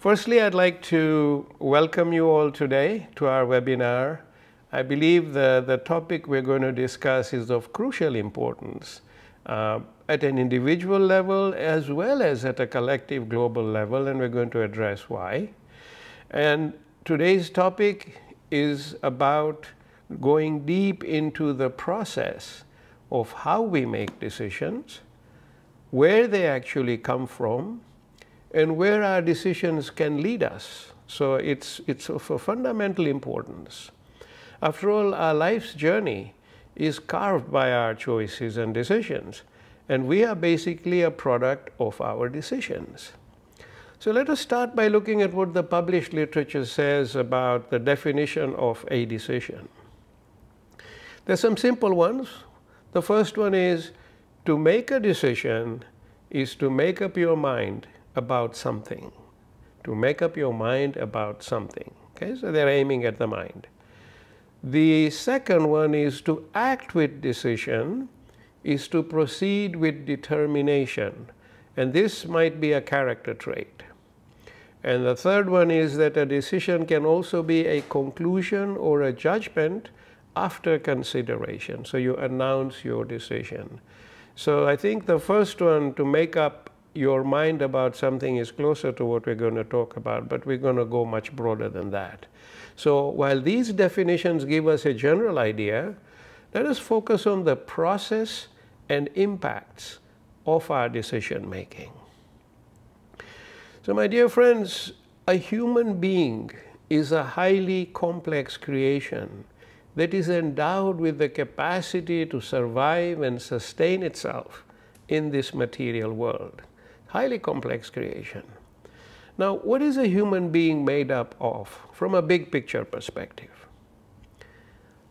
Firstly, I'd like to welcome you all today to our webinar. I believe the topic we're going to discuss is of crucial importance at an individual level as well as at a collective global level, and we're going to address why. And today's topic is about going deep into the process of how we make decisions, where they actually come from, and where our decisions can lead us. So it's of a fundamental importance. After all, our life's journey is carved by our choices and decisions, and we are basically a product of our decisions. So let us start by looking at what the published literature says about the definition of a decision. There's some simple ones. The first one is, to make a decision is to make up your mind about something. To make up your mind about something. Okay, so they're aiming at the mind. The second one is, to act with decision is to proceed with determination, and this might be a character trait. And the third one is that a decision can also be a conclusion or a judgment after consideration. So you announce your decision. So I think the first one, to make up your mind about something, is closer to what we're going to talk about, but we're going to go much broader than that. So while these definitions give us a general idea, let us focus on the process and impacts of our decision making. So my dear friends, a human being is a highly complex creation that is endowed with the capacity to survive and sustain itself in this material world. Highly complex creation. Now, what is a human being made up of from a big picture perspective?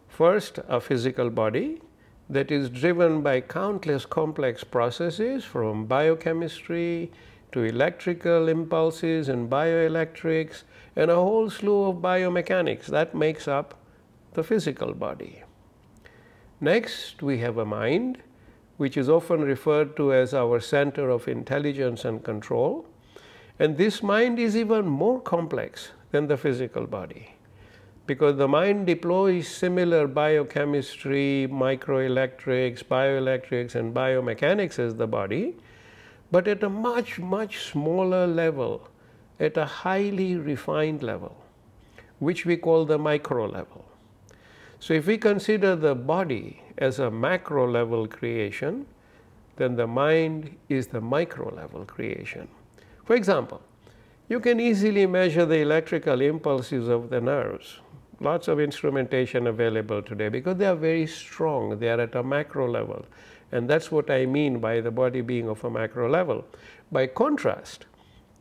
First, a physical body that is driven by countless complex processes, from biochemistry to electrical impulses and bioelectrics, and a whole slew of biomechanics that makes up the physical body. Next, we have a mind, which is often referred to as our center of intelligence and control. And this mind is even more complex than the physical body, because the mind deploys similar biochemistry, microelectrics, bioelectrics, and biomechanics as the body, but at a much, much smaller level, at a highly refined level, which we call the micro level. So if we consider the body as a macro level creation, then the mind is the micro level creation. For example, you can easily measure the electrical impulses of the nerves. Lots of instrumentation available today because they are very strong. They are at a macro level. And that's what I mean by the body being of a macro level. By contrast,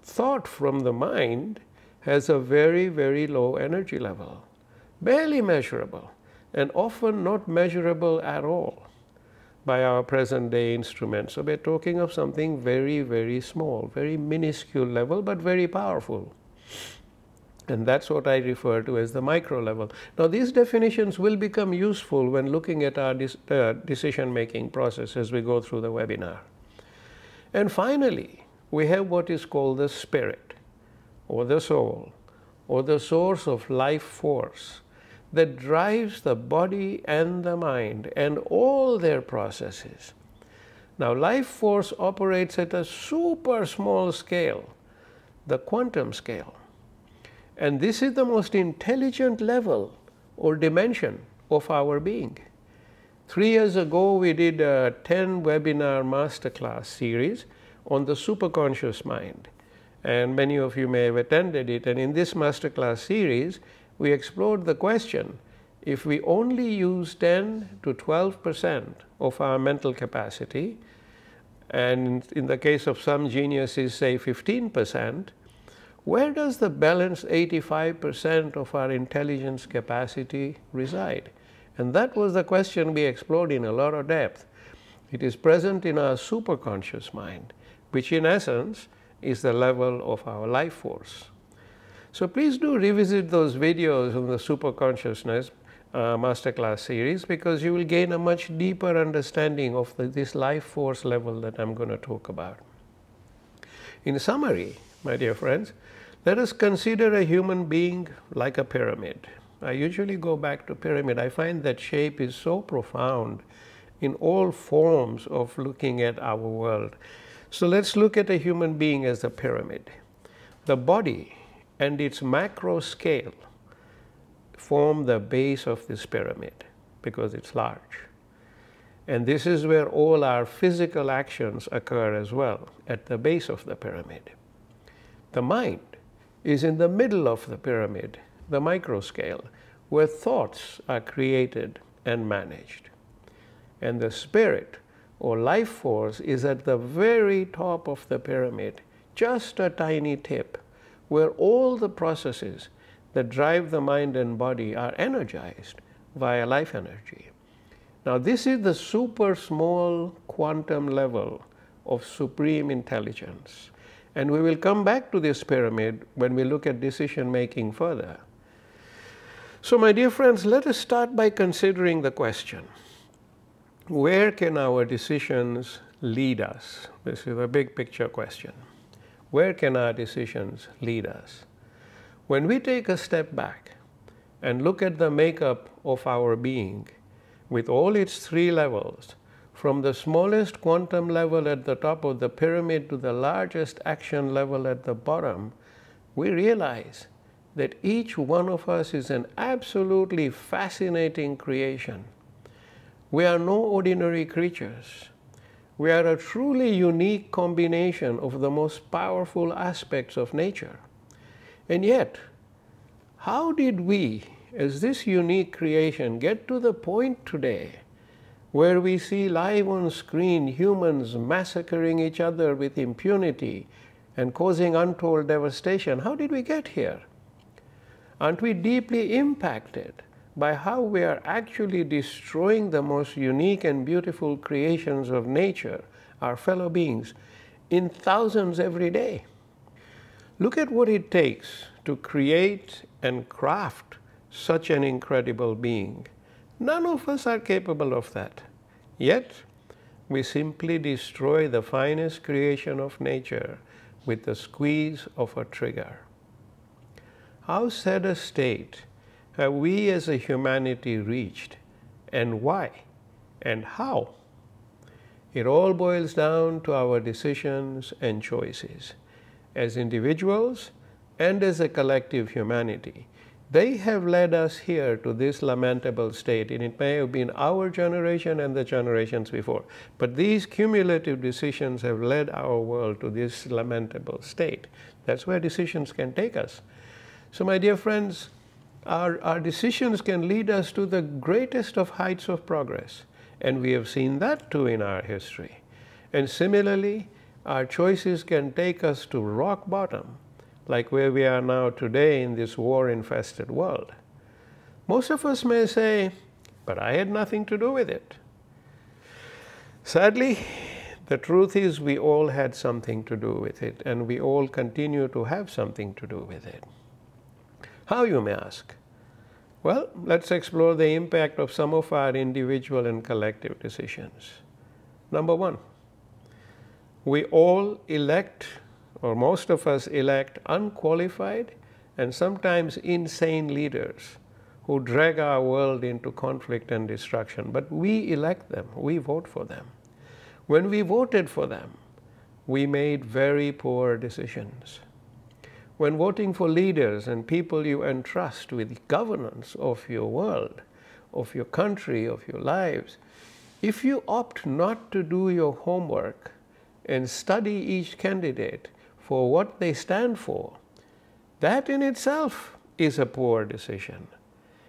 thought from the mind has a very, very low energy level, barely measurable, and often not measurable at all by our present day instruments. So we're talking of something very, very small, very minuscule level, but very powerful. And that's what I refer to as the micro level. Now, these definitions will become useful when looking at our decision-making process as we go through the webinar. And finally, we have what is called the spirit, or the soul, or the source of life force that drives the body and the mind and all their processes. Now, life force operates at a super small scale, the quantum scale. And this is the most intelligent level or dimension of our being. 3 years ago, we did a 10-webinar masterclass series on the superconscious mind. And many of you may have attended it. And in this masterclass series, we explored the question, if we only use 10 to 12% of our mental capacity, and in the case of some geniuses, say 15%, where does the balanced 85% of our intelligence capacity reside? And that was the question we explored in a lot of depth. It is present in our superconscious mind, which in essence is the level of our life force. So please do revisit those videos on the superconsciousness masterclass series, because you will gain a much deeper understanding of this life force level that I'm going to talk about. In summary, my dear friends, Let us consider a human being like a pyramid. I usually go back to pyramid. I find that shape is so profound in all forms of looking at our world. So let's look at a human being as a pyramid. The body and its macro scale form the base of this pyramid because it's large. And this is where all our physical actions occur as well, at the base of the pyramid. The mind is in the middle of the pyramid, the micro scale, where thoughts are created and managed. And the spirit or life force is at the very top of the pyramid, just a tiny tip, where all the processes that drive the mind and body are energized via life energy. Now, this is the super small quantum level of supreme intelligence. And we will come back to this pyramid when we look at decision making further. So, my dear friends, let us start by considering the question, where can our decisions lead us? This is a big picture question. Where can our decisions lead us? When we take a step back and look at the makeup of our being with all its three levels, from the smallest quantum level at the top of the pyramid to the largest action level at the bottom, we realize that each one of us is an absolutely fascinating creation. We are no ordinary creatures. We are a truly unique combination of the most powerful aspects of nature. And yet, how did we, as this unique creation, get to the point today where we see live on screen humans massacring each other with impunity and causing untold devastation? How did we get here? Aren't we deeply impacted by how we are actually destroying the most unique and beautiful creations of nature, our fellow beings, in thousands every day? Look at what it takes to create and craft such an incredible being. None of us are capable of that. Yet, we simply destroy the finest creation of nature with the squeeze of a trigger. How sad a state have we as a humanity reached, and why, and how? It all boils down to our decisions and choices. As individuals and as a collective humanity, they have led us here to this lamentable state, and it may have been our generation and the generations before. But these cumulative decisions have led our world to this lamentable state. That's where decisions can take us. So, my dear friends, our decisions can lead us to the greatest of heights of progress. And we have seen that too in our history. And similarly, our choices can take us to rock bottom, like where we are now today in this war-infested world. Most of us may say, but I had nothing to do with it. Sadly, the truth is we all had something to do with it, and we all continue to have something to do with it. How, you may ask? Well, let's explore the impact of some of our individual and collective decisions. Number one, we all elect, or most of us elect, unqualified and sometimes insane leaders who drag our world into conflict and destruction. But we elect them, we vote for them. When we voted for them, we made very poor decisions. When voting for leaders and people you entrust with governance of your world, of your country, of your lives, if you opt not to do your homework and study each candidate for what they stand for, that in itself is a poor decision.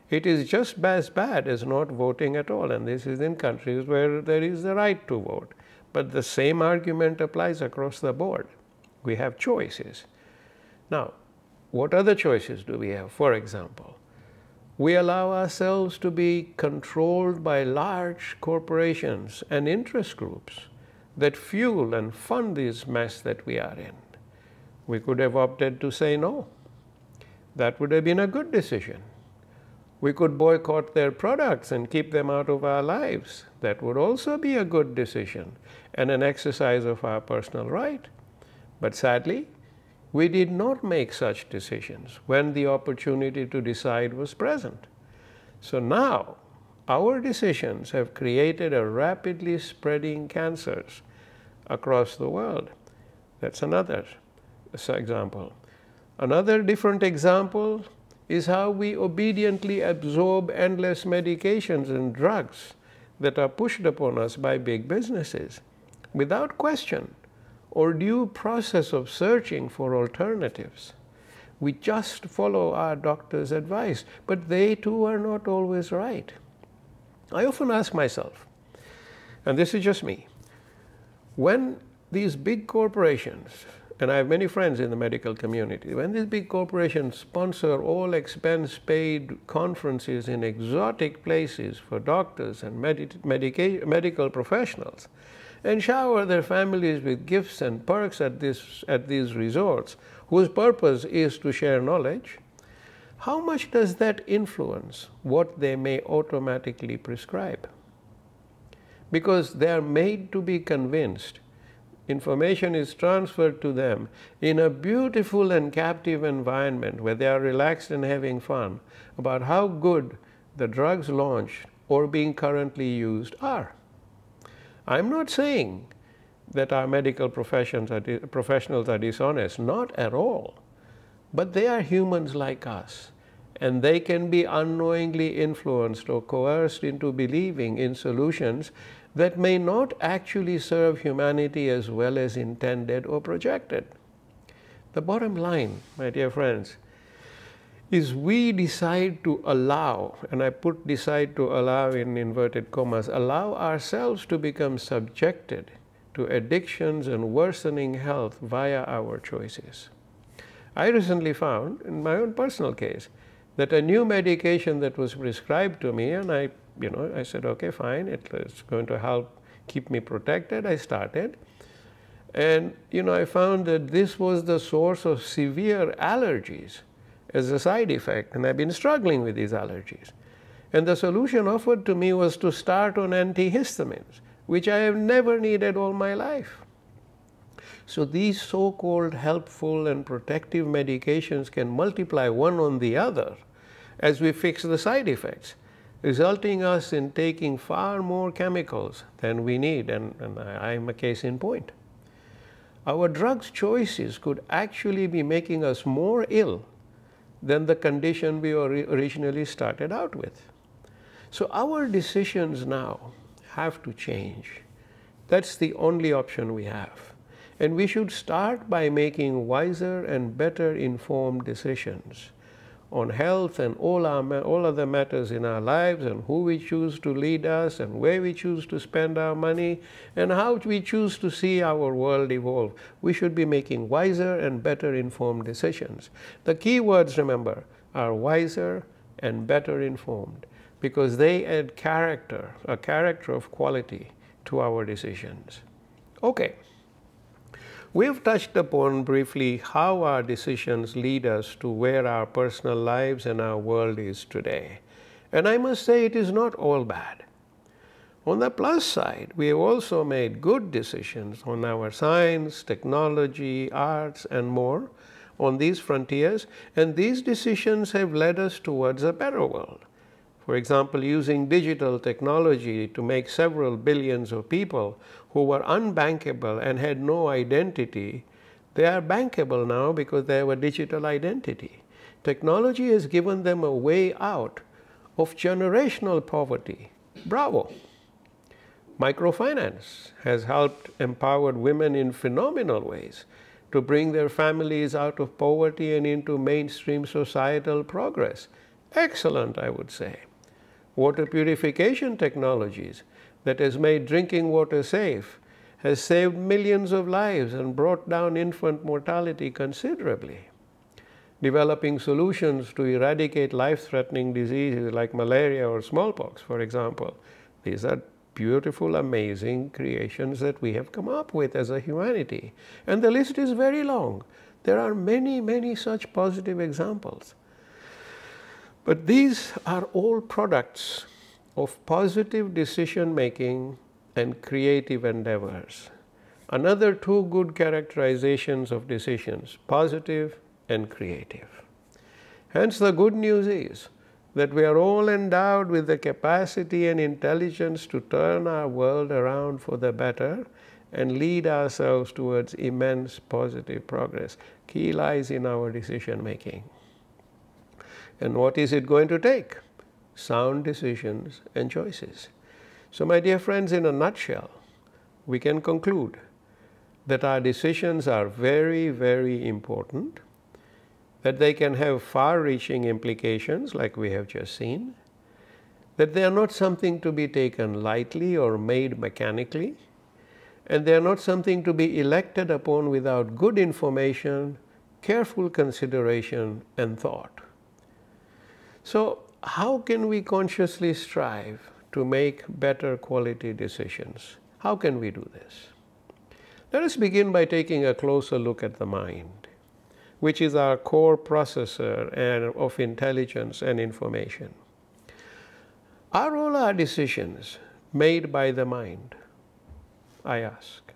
It is just as bad as not voting at all, and this is in countries where there is the right to vote. But the same argument applies across the board. We have choices. Now, what other choices do we have? For example, we allow ourselves to be controlled by large corporations and interest groups that fuel and fund this mess that we are in. We could have opted to say no. That would have been a good decision. We could boycott their products and keep them out of our lives. That would also be a good decision and an exercise of our personal right. But sadly, We did not make such decisions when the opportunity to decide was present. So now, our decisions have created a rapidly spreading cancers across the world. That's another example. Another different example is how we obediently absorb endless medications and drugs that are pushed upon us by big businesses without question or due process of searching for alternatives. We just follow our doctor's advice, but they too are not always right. I often ask myself, and this is just me, when these big corporations, and I have many friends in the medical community, when these big corporations sponsor all expense-paid conferences in exotic places for doctors and medical professionals, and shower their families with gifts and perks at these resorts, whose purpose is to share knowledge, how much does that influence what they may automatically prescribe? Because they are made to be convinced. Information is transferred to them in a beautiful and captive environment where they are relaxed and having fun about how good the drugs launched or being currently used are. I'm not saying that our medical professionals are dishonest, not at all. But they are humans like us, and they can be unknowingly influenced or coerced into believing in solutions that may not actually serve humanity as well as intended or projected. The bottom line, my dear friends, is we decide to allow, and I put decide to allow in inverted commas, allow ourselves to become subjected to addictions and worsening health via our choices. I recently found, in my own personal case, that a new medication that was prescribed to me, and I said, okay, fine, it's going to help keep me protected. I started. And, I found that this was the source of severe allergies as a side effect, and I've been struggling with these allergies. And the solution offered to me was to start on antihistamines, which I have never needed all my life. So these so-called helpful and protective medications can multiply one on the other as we fix the side effects, resulting us in taking far more chemicals than we need, and I'm a case in point. Our drugs choices could actually be making us more ill than the condition we originally started out with. So our decisions now have to change. That's the only option we have. And we should start by making wiser and better informed decisions on health and all other matters in our lives, and who we choose to lead us, and where we choose to spend our money, and how we choose to see our world evolve. We should be making wiser and better informed decisions. The key words, remember, are wiser and better informed, because they add character, a character of quality to our decisions. Okay. We've touched upon briefly how our decisions lead us to where our personal lives and our world is today. And I must say it is not all bad. On the plus side, we have also made good decisions on our science, technology, arts, and more on these frontiers, and these decisions have led us towards a better world. For example, using digital technology to make several billions of people who were unbankable and had no identity, they are bankable now because they have a digital identity. Technology has given them a way out of generational poverty. Bravo! Microfinance has helped empowered women in phenomenal ways to bring their families out of poverty and into mainstream societal progress. Excellent, I would say. Water purification technologies that has made drinking water safe has saved millions of lives and brought down infant mortality considerably. Developing solutions to eradicate life-threatening diseases like malaria or smallpox, for example. These are beautiful, amazing creations that we have come up with as a humanity. And the list is very long. There are many, many such positive examples. But these are all products of positive decision-making and creative endeavors. Another two good characterizations of decisions, positive and creative. Hence, the good news is that we are all endowed with the capacity and intelligence to turn our world around for the better and lead ourselves towards immense positive progress. Key lies in our decision making. And what is it going to take? Sound decisions and choices. So, my dear friends, in a nutshell, we can conclude that our decisions are very, very important, that they can have far-reaching implications like we have just seen, that they are not something to be taken lightly or made mechanically, and they are not something to be elected upon without good information, careful consideration and thought. So, how can we consciously strive to make better quality decisions? How can we do this? Let us begin by taking a closer look at the mind, which is our core processor of intelligence and information. Are all our decisions made by the mind, I ask?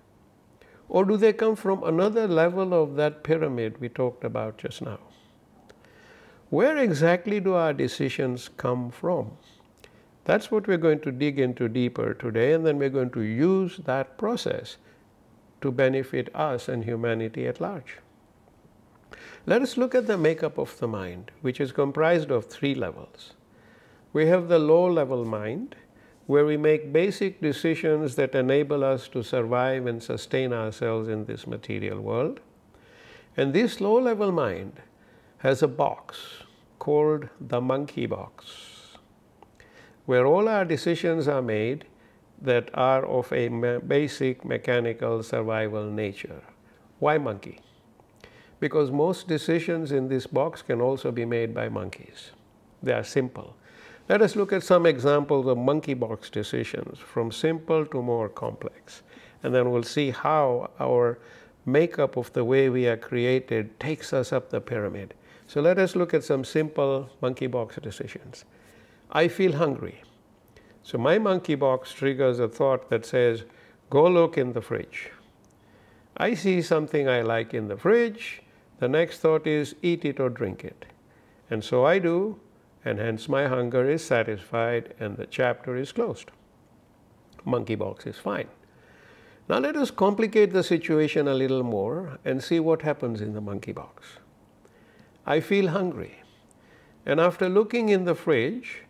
Or do they come from another level of that pyramid we talked about just now? Where exactly do our decisions come from? That's what we're going to dig into deeper today, and then we're going to use that process to benefit us and humanity at large. Let us look at the makeup of the mind, which is comprised of three levels. We have the low-level mind, where we make basic decisions that enable us to survive and sustain ourselves in this material world. And this low-level mind has a box called the monkey box, where all our decisions are made that are of a basic mechanical survival nature. Why monkey? Because most decisions in this box can also be made by monkeys. They are simple. Let us look at some examples of monkey box decisions, from simple to more complex. And then we'll see how our makeup of the way we are created takes us up the pyramid. So let us look at some simple monkey box decisions. I feel hungry. So my monkey box triggers a thought that says, go look in the fridge. I see something I like in the fridge. The next thought is, eat it or drink it. And so I do, and hence my hunger is satisfied and the chapter is closed. Monkey box is fine. Now let us complicate the situation a little more and see what happens in the monkey box. I feel hungry, and after looking in the fridge,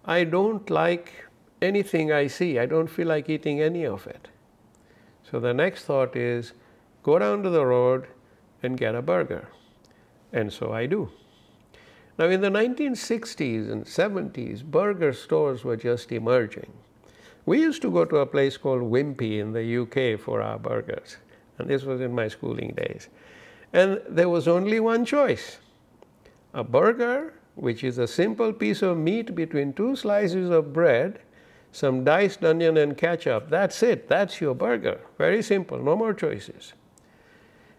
I don't like anything I see. I don't feel like eating any of it. So the next thought is, go down to the road and get a burger. And so I do. Now in the 1960s and 70s, burger stores were just emerging. We used to go to a place called Wimpy in the UK for our burgers. And this was in my schooling days. And there was only one choice. A burger, which is a simple piece of meat between two slices of bread, some diced onion and ketchup. That's it. That's your burger. Very simple. No more choices.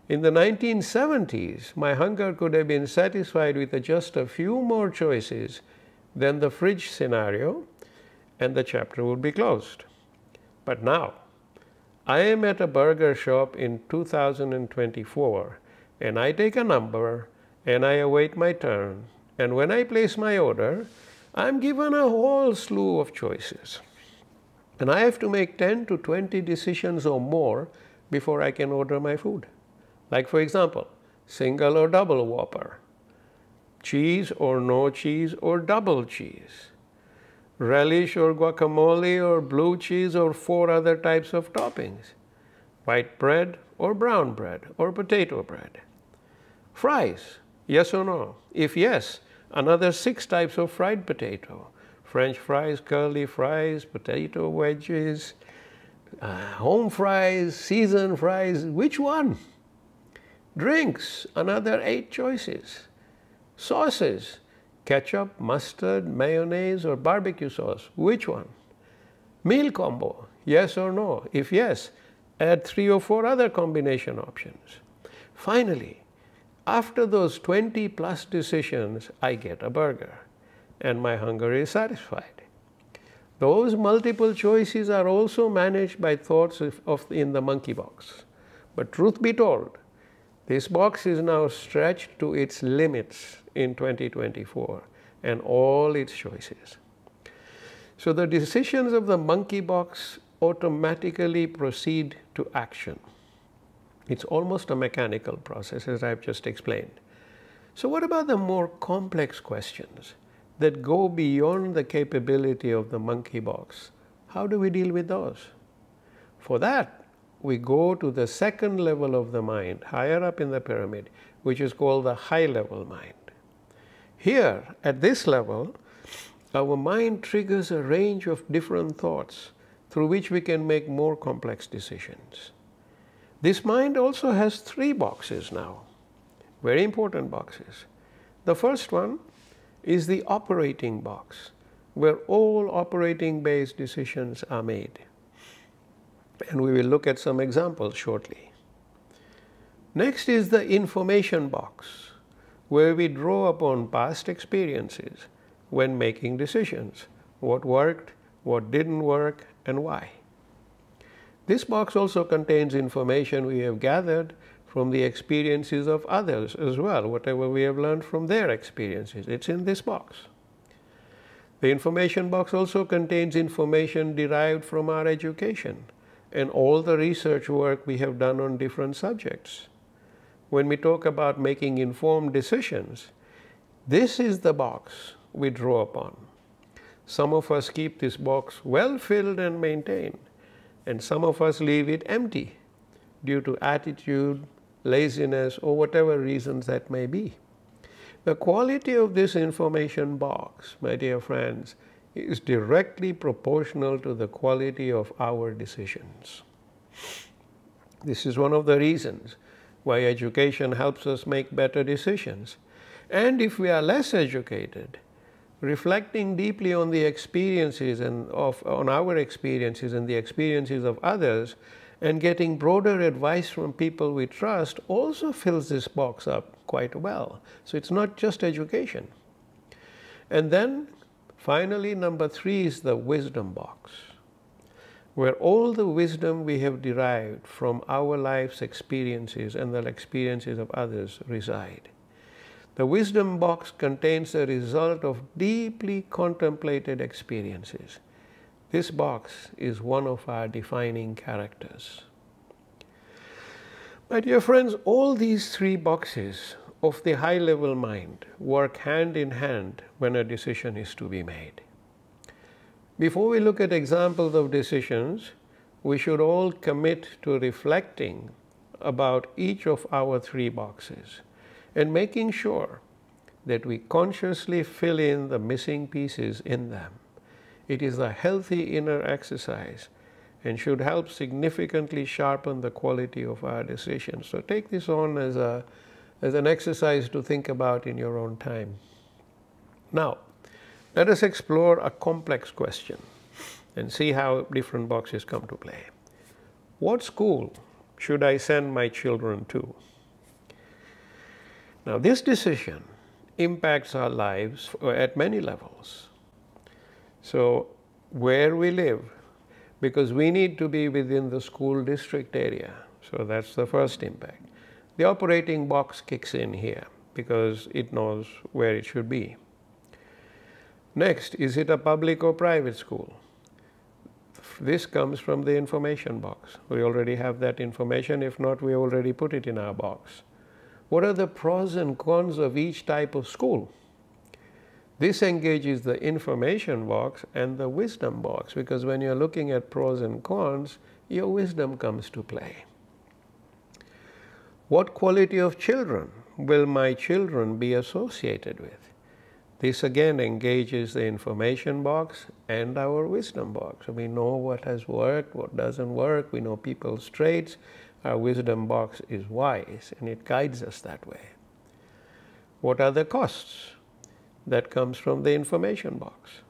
In the 1970s, my hunger could have been satisfied with just a few more choices than the fridge scenario, and the chapter would be closed. But now, I am at a burger shop in 2024, and I take a number, and I await my turn. And when I place my order, I'm given a whole slew of choices. And I have to make 10 to 20 decisions or more before I can order my food. Like, for example, single or double Whopper, cheese or no cheese or double cheese, relish or guacamole or blue cheese or 4 other types of toppings, white bread or brown bread or potato bread, fries, yes or no? If yes, another 6 types of fried potato, French fries, curly fries, potato wedges, home fries, seasoned fries. Which one? Drinks, another 8 choices. Sauces, ketchup, mustard, mayonnaise, or barbecue sauce. Which one? Meal combo, yes or no? If yes, add 3 or 4 other combination options. Finally, after those 20 plus decisions, I get a burger, and my hunger is satisfied. Those multiple choices are also managed by thoughts in the monkey box. But truth be told, this box is now stretched to its limits in 2024 and all its choices. So the decisions of the monkey box automatically proceed to action. It's almost a mechanical process, as I've just explained. So what about the more complex questions that go beyond the capability of the monkey box? How do we deal with those? For that, we go to the second level of the mind, higher up in the pyramid, which is called the high-level mind. Here, at this level, our mind triggers a range of different thoughts through which we can make more complex decisions. This mind also has three boxes now, very important boxes. The first one is the operating box, where all operating-based decisions are made. And we will look at some examples shortly. Next is the information box, where we draw upon past experiences when making decisions, what worked, what didn't work, and why. This box also contains information we have gathered from the experiences of others as well, whatever we have learned from their experiences. It's in this box. The information box also contains information derived from our education and all the research work we have done on different subjects. When we talk about making informed decisions, this is the box we draw upon. Some of us keep this box well filled and maintained, and some of us leave it empty due to attitude, laziness, or whatever reasons that may be. The quality of this information box, my dear friends, is directly proportional to the quality of our decisions. This is one of the reasons why education helps us make better decisions. And if we are less educated, reflecting deeply on the experiences on our experiences and the experiences of others, and getting broader advice from people we trust also fills this box up quite well. So it's not just education. And then finally, number 3 is the wisdom box, where all the wisdom we have derived from our life's experiences and the experiences of others reside. The wisdom box contains the result of deeply contemplated experiences. This box is one of our defining characters. My dear friends, all these 3 boxes of the high-level mind work hand in hand when a decision is to be made. Before we look at examples of decisions, we should all commit to reflecting about each of our 3 boxes and making sure that we consciously fill in the missing pieces in them. It is a healthy inner exercise and should help significantly sharpen the quality of our decisions. So take this on as an exercise to think about in your own time. Now, let us explore a complex question and see how different boxes come to play. What school should I send my children to? Now, this decision impacts our lives at many levels. So, where we live, because we need to be within the school district area. So that's the first impact. The operating box kicks in here because it knows where it should be. Next, is it a public or private school? This comes from the information box. We already have that information. If not, we already put it in our box. What are the pros and cons of each type of school? This engages the information box and the wisdom box, because when you're looking at pros and cons, your wisdom comes to play. What quality of children will my children be associated with? This again engages the information box and our wisdom box. So we know what has worked, what doesn't work, we know people's traits. Our wisdom box is wise and it guides us that way. What are the costs? That comes from the information box.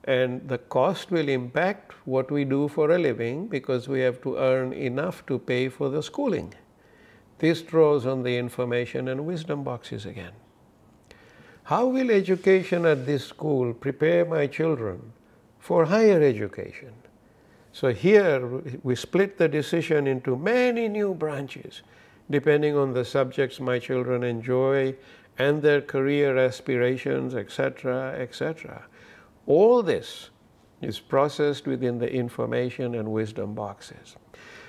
And the cost will impact what we do for a living because we have to earn enough to pay for the schooling. This draws on the information and wisdom boxes again. How will education at this school prepare my children for higher education. So here we split the decision into many new branches, depending on the subjects my children enjoy and their career aspirations, etc., etc. All this is processed within the information and wisdom boxes.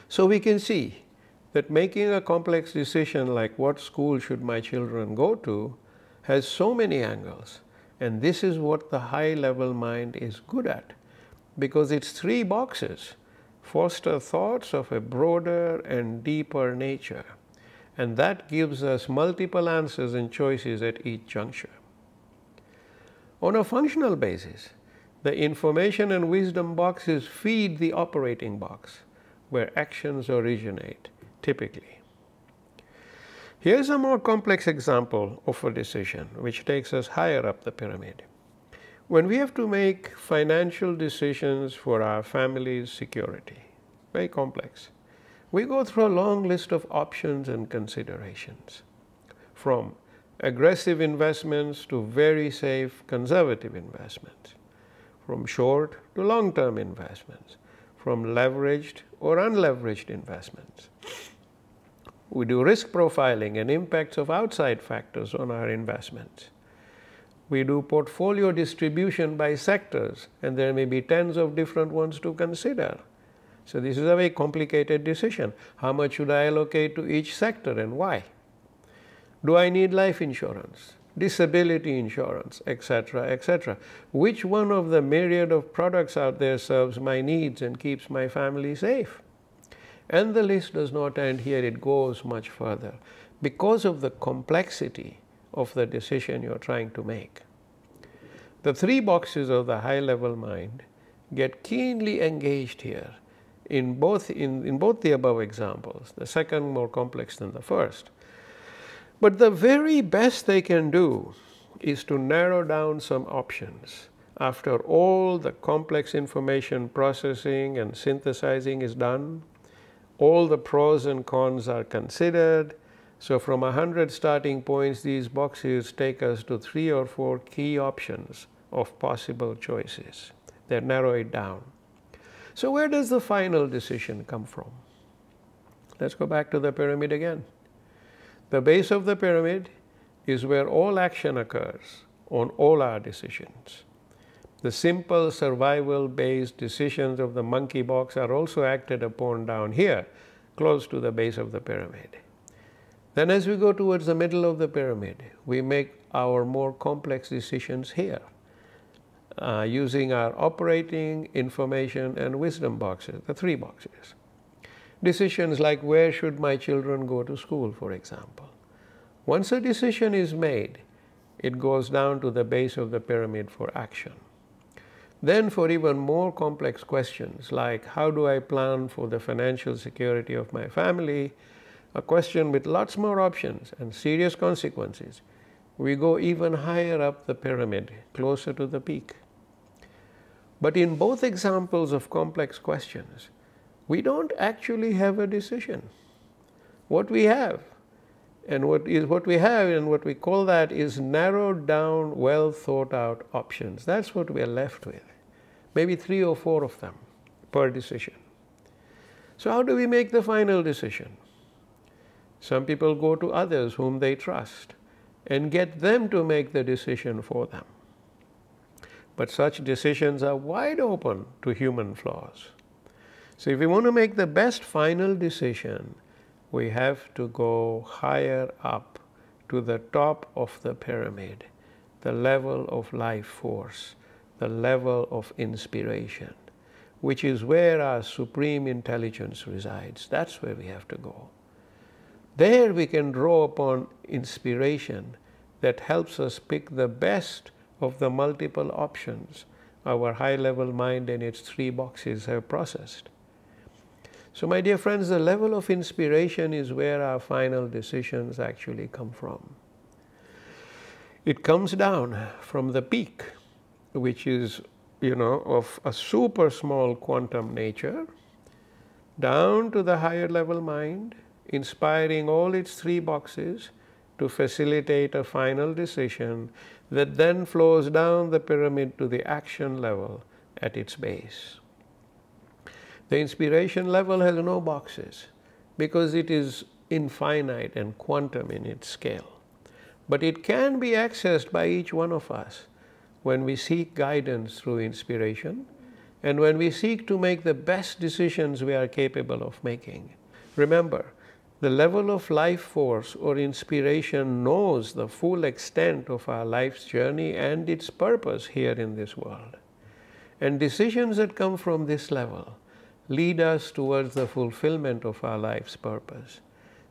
So we can see that making a complex decision like what school should my children go to has so many angles, and this is what the high-level mind is good at, because its three boxes foster thoughts of a broader and deeper nature, and that gives us multiple answers and choices at each juncture. On a functional basis, the information and wisdom boxes feed the operating box, where actions originate, typically. Here's a more complex example of a decision which takes us higher up the pyramid. When we have to make financial decisions for our family's security, very complex, we go through a long list of options and considerations, from aggressive investments to very safe conservative investments, from short to long-term investments, from leveraged or unleveraged investments. We do risk profiling and impacts of outside factors on our investments. We do portfolio distribution by sectors, and there may be tens of different ones to consider. So this is a very complicated decision. How much should I allocate to each sector and why? Do I need life insurance, disability insurance, etc., etc.? Which one of the myriad of products out there serves my needs and keeps my family safe? And the list does not end here, it goes much further because of the complexity of the decision you're trying to make. The three boxes of the high-level mind get keenly engaged here in both the above examples, the second more complex than the first. But the very best they can do is to narrow down some options. After all the complex information processing and synthesizing is done, all the pros and cons are considered. So from 100 starting points, these boxes take us to 3 or 4 key options of possible choices. They narrow it down. So where does the final decision come from? Let's go back to the pyramid again. The base of the pyramid is where all action occurs on all our decisions. The simple survival-based decisions of the monkey box are also acted upon down here, close to the base of the pyramid. Then as we go towards the middle of the pyramid, we make our more complex decisions here, using our operating, information, and wisdom boxes, the three boxes. Decisions like where should my children go to school, for example. Once a decision is made, it goes down to the base of the pyramid for action. Then for even more complex questions like how do I plan for the financial security of my family, a question with lots more options and serious consequences, we go even higher up the pyramid, closer to the peak. But in both examples of complex questions, we don't actually have a decision. What we have and what we call that is narrowed down, well thought out options. That's what we're left with. Maybe 3 or 4 of them per decision. So how do we make the final decision? Some people go to others whom they trust and get them to make the decision for them. But such decisions are wide open to human flaws. So if we want to make the best final decision, we have to go higher up to the top of the pyramid, the level of life force, the level of inspiration, which is where our supreme intelligence resides. That's where we have to go. There we can draw upon inspiration that helps us pick the best of the multiple options our high-level mind and its 3 boxes have processed. So my dear friends, the level of inspiration is where our final decisions actually come from. It comes down from the peak, which is, of a super small quantum nature, down to the higher level mind, inspiring all its 3 boxes to facilitate a final decision that then flows down the pyramid to the action level, at its base. The inspiration level has no boxes because it is infinite and quantum in its scale. But it can be accessed by each one of us when we seek guidance through inspiration and when we seek to make the best decisions we are capable of making. Remember, the level of life force or inspiration knows the full extent of our life's journey and its purpose here in this world. And decisions that come from this level lead us towards the fulfillment of our life's purpose.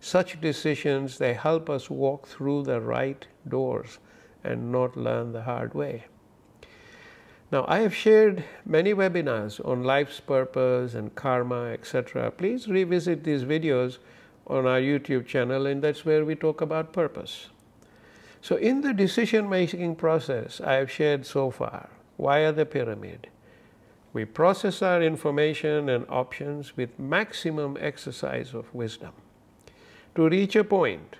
Such decisions, they help us walk through the right doors and not learn the hard way. Now, I have shared many webinars on life's purpose and karma, etc. Please revisit these videos on our YouTube channel, and that's where we talk about purpose. So in the decision-making process I have shared so far, via the pyramid, we process our information and options with maximum exercise of wisdom to reach a point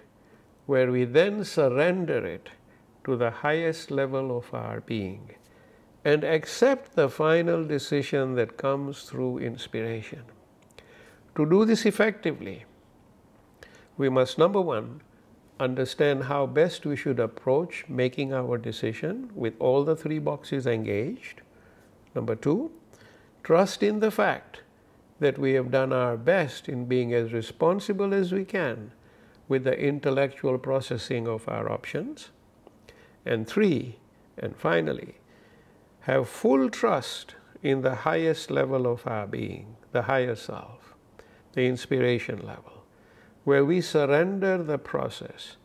where we then surrender it to the highest level of our being and accept the final decision that comes through inspiration. To do this effectively, we must, number one, understand how best we should approach making our decision with all the three boxes engaged. Number two, trust in the fact that we have done our best in being as responsible as we can with the intellectual processing of our options. And three, and finally, have full trust in the highest level of our being, the higher self, the inspiration level, where we surrender the process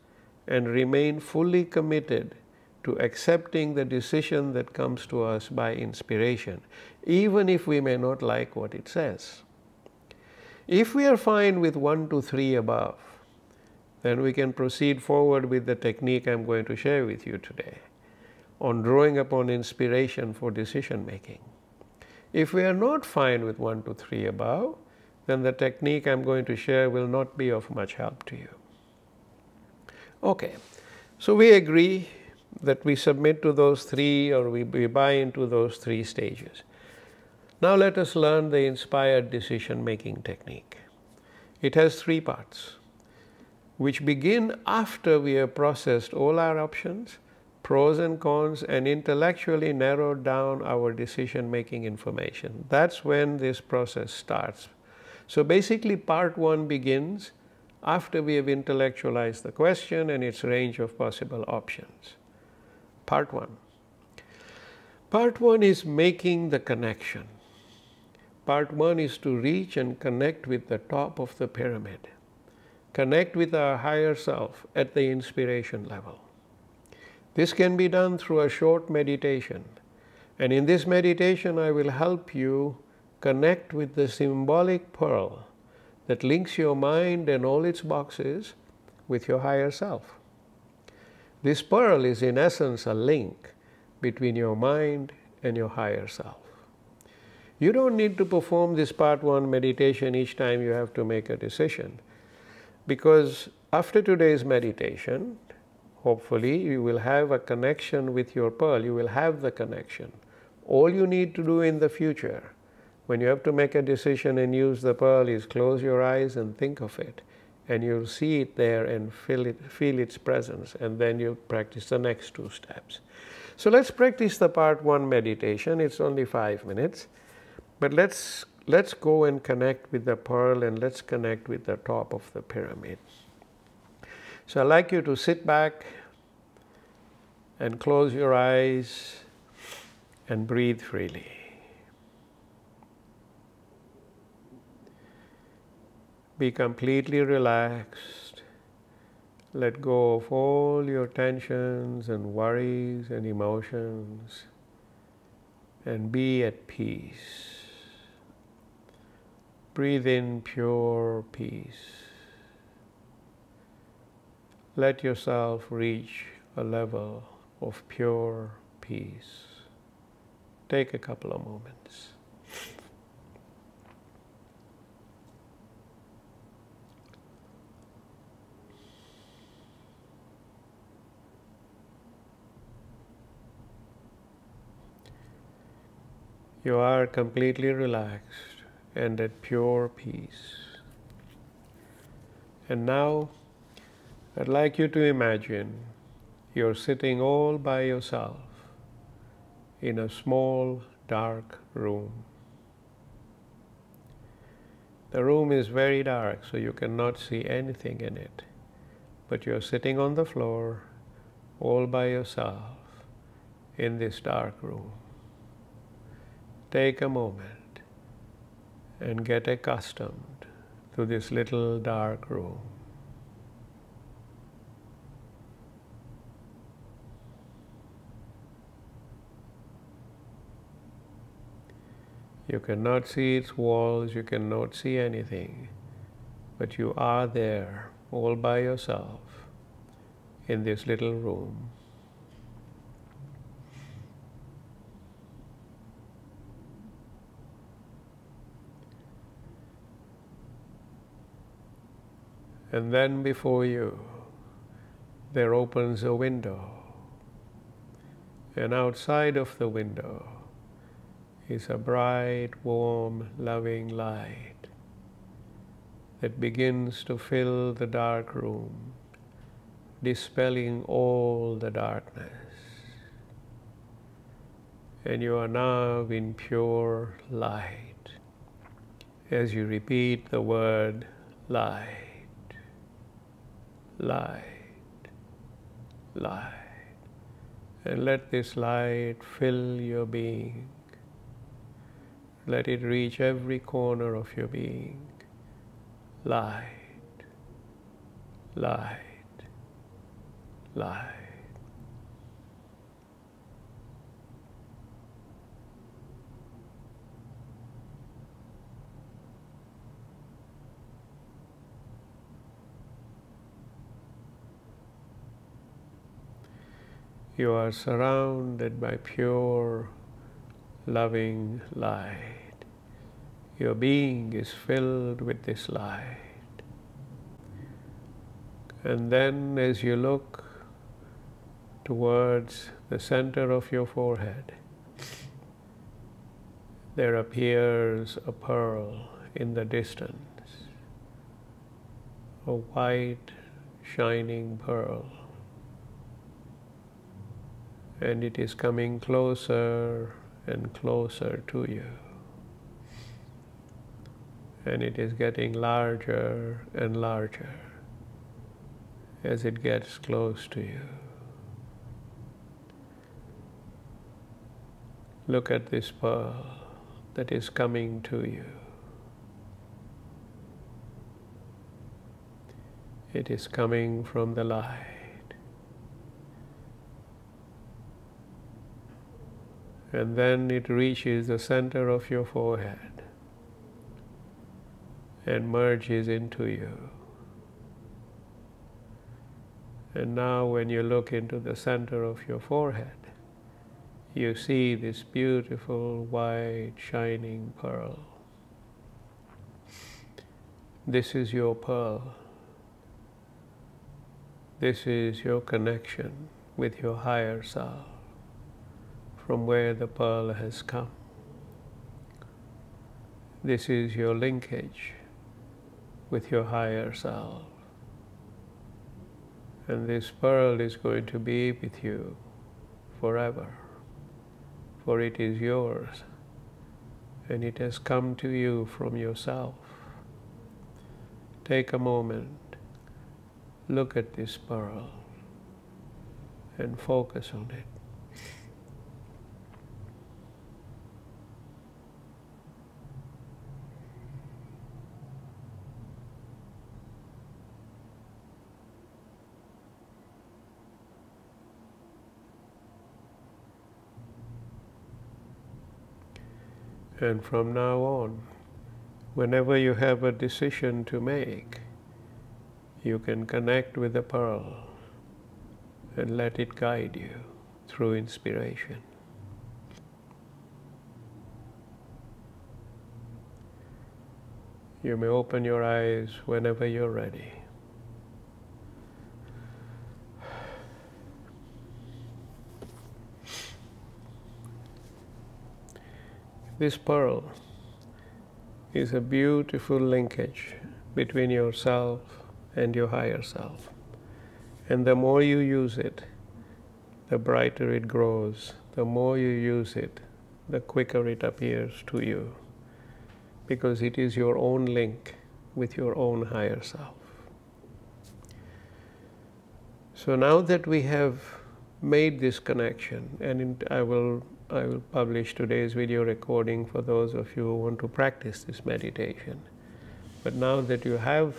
and remain fully committed to accepting the decision that comes to us by inspiration, even if we may not like what it says. If we are fine with 1 to 3 above, then we can proceed forward with the technique I'm going to share with you today on drawing upon inspiration for decision making. If we are not fine with 1 to 3 above, then the technique I'm going to share will not be of much help to you. Okay, so we agree that we submit to those three, or we buy into those 3 stages. Now let us learn the inspired decision-making technique. It has 3 parts, which begin after we have processed all our options, pros and cons, and intellectually narrowed down our decision-making information. That's when this process starts. So basically, part 1 begins after we have intellectualized the question and its range of possible options. Part 1. Part 1 is making the connection. Part 1 is to reach and connect with the top of the pyramid. Connect with our higher self at the inspiration level. This can be done through a short meditation. And in this meditation, I will help you connect with the symbolic pearl that links your mind and all its boxes with your higher self. This pearl is in essence a link between your mind and your higher self. You don't need to perform this part 1 meditation each time you have to make a decision, because after today's meditation, hopefully you will have a connection with your pearl. You will have the connection. All you need to do in the future, when you have to make a decision and use the pearl, is close your eyes and think of it, and you'll see it there and feel its presence, and then you'll practice the next 2 steps. So let's practice the part 1 meditation. It's only 5 minutes, but let's go and connect with the pearl, and let's connect with the top of the pyramid. So I'd like you to sit back and close your eyes and breathe freely. Be completely relaxed. Let go of all your tensions and worries and emotions, and be at peace. Breathe in pure peace. Let yourself reach a level of pure peace. Take a couple of moments. You are completely relaxed and at pure peace. And now, I'd like you to imagine you're sitting all by yourself in a small, dark room. The room is very dark, so you cannot see anything in it. But you're sitting on the floor all by yourself in this dark room. Take a moment and get accustomed to this little dark room. You cannot see its walls, you cannot see anything, but you are there all by yourself in this little room. And then before you, there opens a window, and outside of the window is a bright, warm, loving light that begins to fill the dark room, dispelling all the darkness. And you are now in pure light. As you repeat the word light, light, light, and let this light fill your being. Let it reach every corner of your being. Light, light, light. You are surrounded by pure, loving light. Your being is filled with this light. And then as you look towards the center of your forehead, there appears a pearl in the distance, a white, shining pearl. And it is coming closer and closer to you. And it is getting larger and larger as it gets close to you. Look at this pearl that is coming to you. It is coming from the light. And then it reaches the center of your forehead and merges into you. And now when you look into the center of your forehead, you see this beautiful white shining pearl. This is your pearl. This is your connection with your higher self, from where the pearl has come. This is your linkage with your higher self. And this pearl is going to be with you forever, for it is yours, and it has come to you from yourself. Take a moment, look at this pearl, and focus on it. And from now on, whenever you have a decision to make, you can connect with the pearl and let it guide you through inspiration. You may open your eyes whenever you're ready. This pearl is a beautiful linkage between yourself and your higher self. And the more you use it, the brighter it grows. The more you use it, the quicker it appears to you, because it is your own link with your own higher self. So now that we have made this connection, and I will publish today's video recording for those of you who want to practice this meditation. But now that you have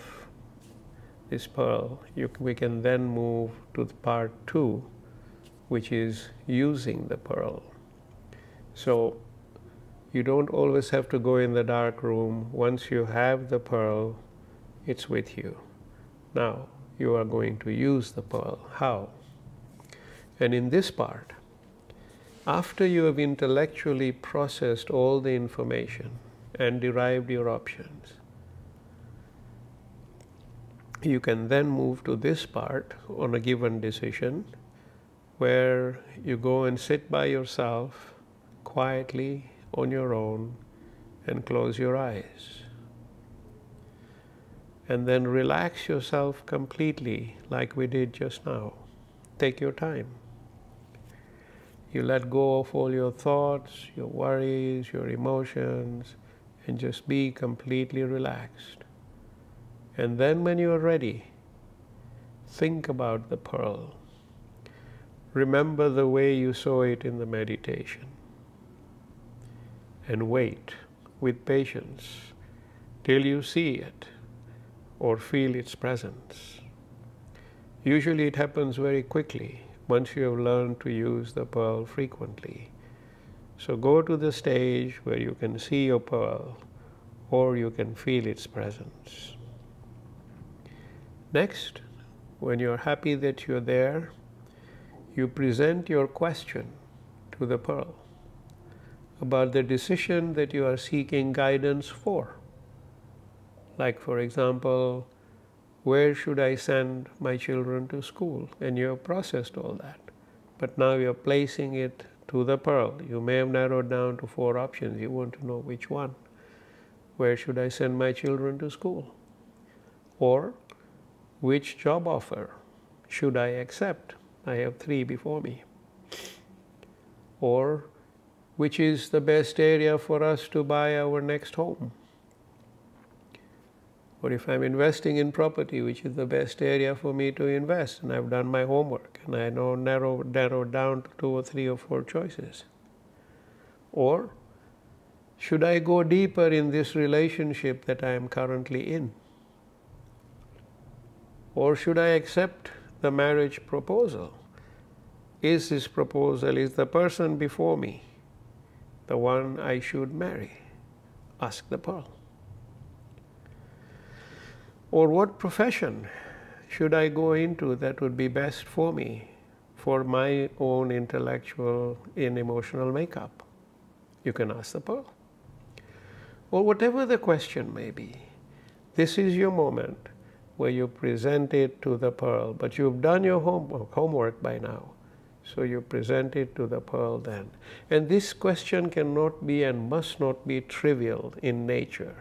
this pearl, we can then move to the part 2, which is using the pearl. So you don't always have to go in the dark room. Once you have the pearl, it's with you. Now you are going to use the pearl. How? And in this part, after you have intellectually processed all the information and derived your options, you can then move to this part on a given decision, where you go and sit by yourself quietly on your own and close your eyes. And then relax yourself completely like we did just now. Take your time. You let go of all your thoughts, your worries, your emotions, and just be completely relaxed. And then when you are ready, think about the pearl. Remember the way you saw it in the meditation. And wait with patience till you see it or feel its presence. Usually it happens very quickly once you have learned to use the pearl frequently. So go to the stage where you can see your pearl or you can feel its presence. Next, when you're happy that you're there, you present your question to the pearl about the decision that you are seeking guidance for. Like, for example, where should I send my children to school? And you have processed all that. But now you're placing it to the pearl. You may have narrowed down to 4 options. You want to know which one. Where should I send my children to school? Or which job offer should I accept? I have 3 before me. Or which is the best area for us to buy our next home? Or if I'm investing in property, which is the best area for me to invest? And I've done my homework and I know narrowed down to 2 or 3 or 4 choices. Or should I go deeper in this relationship that I am currently in? Or should I accept the marriage proposal? Is this proposal, is the person before me the one I should marry? Ask the pearl. Or what profession should I go into that would be best for me, for my own intellectual and emotional makeup? You can ask the pearl. Or whatever the question may be, this is your moment where you present it to the pearl. But you've done your homework by now, so you present it to the pearl then. And this question cannot be and must not be trivial in nature.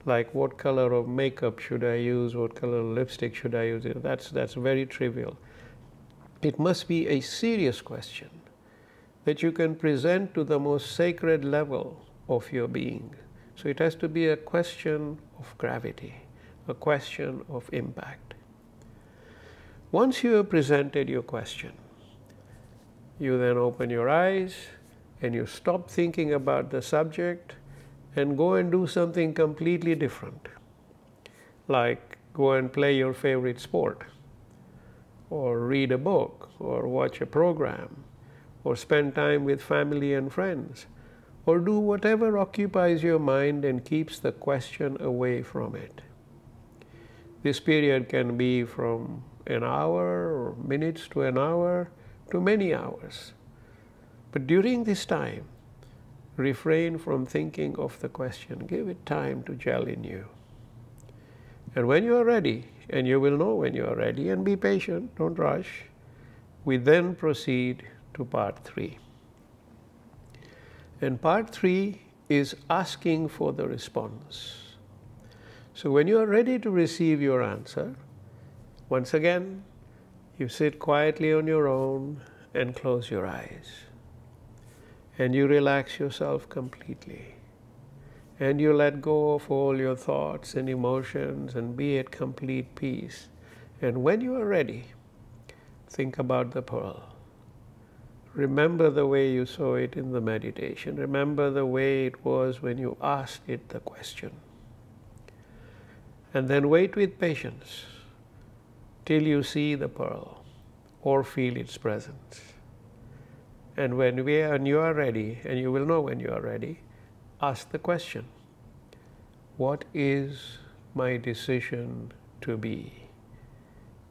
Like, what color of makeup should I use? What color of lipstick should I use? That's very trivial. It must be a serious question that you can present to the most sacred level of your being. So it has to be a question of gravity, a question of impact. Once you have presented your question, you then open your eyes and you stop thinking about the subject and go and do something completely different. Like go and play your favorite sport, or read a book, or watch a program, or spend time with family and friends, or do whatever occupies your mind and keeps the question away from it. This period can be from an hour or minutes to an hour to many hours. But during this time, refrain from thinking of the question. Give it time to gel in you. And when you are ready, and you will know when you are ready, and be patient, don't rush, we then proceed to part 3. And part 3 is asking for the response. So when you are ready to receive your answer, once again, you sit quietly on your own and close your eyes. And you relax yourself completely. And you let go of all your thoughts and emotions and be at complete peace. And when you are ready, think about the pearl. Remember the way you saw it in the meditation. Remember the way it was when you asked it the question. And then wait with patience till you see the pearl or feel its presence. And when you are ready, and you will know when you are ready, ask the question, what is my decision to be?